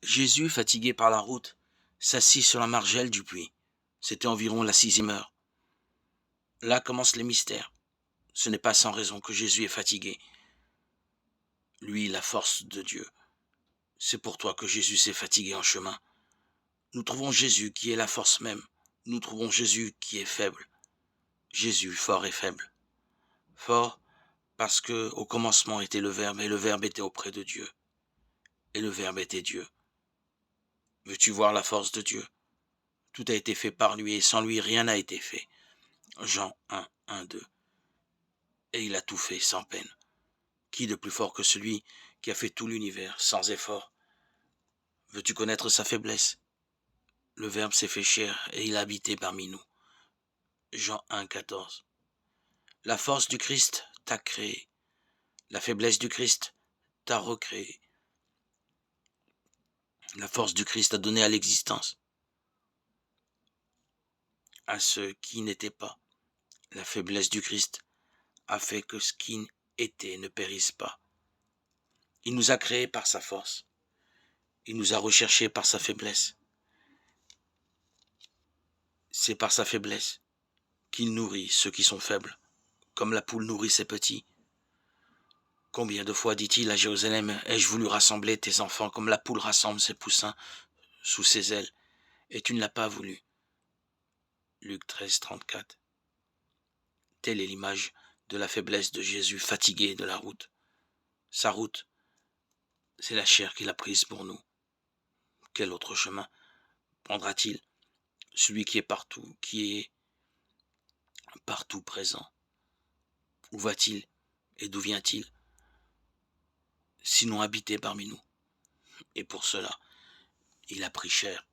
Jésus, fatigué par la route, s'assit sur la margelle du puits. C'était environ la 6e heure. Là commencent les mystères. Ce n'est pas sans raison que Jésus est fatigué. Lui, la force de Dieu. C'est pour toi que Jésus s'est fatigué en chemin. Nous trouvons Jésus qui est la force même. Nous trouvons Jésus qui est faible. Jésus, fort et faible. Fort parce que au commencement était le Verbe, et le Verbe était auprès de Dieu. Et le Verbe était Dieu. Veux-tu voir la force de Dieu? Tout a été fait par lui, et sans lui, rien n'a été fait. Jean 1, 1, 2. Et il a tout fait sans peine. Qui de plus fort que celui qui a fait tout l'univers sans effort? Veux-tu connaître sa faiblesse? Le Verbe s'est fait chair et il a habité parmi nous. Jean 1, 14. La force du Christ t'a créé. La faiblesse du Christ t'a recréé. La force du Christ a donné à l'existence à ce qui n'était pas. La faiblesse du Christ a fait que ce qui était ne périsse pas. Il nous a créés par sa force. Il nous a recherchés par sa faiblesse. C'est par sa faiblesse qu'il nourrit ceux qui sont faibles, comme la poule nourrit ses petits. Combien de fois dit-il à Jérusalem, ai-je voulu rassembler tes enfants comme la poule rassemble ses poussins sous ses ailes, et tu ne l'as pas voulu. Luc 13, 34. Telle est l'image de la faiblesse de Jésus fatigué de la route. Sa route, c'est la chair qu'il a prise pour nous. Quel autre chemin prendra-t-il? Celui qui est partout présent. Où va-t-il et d'où vient-il? Sinon habité parmi nous. Et pour cela, il a pris chair.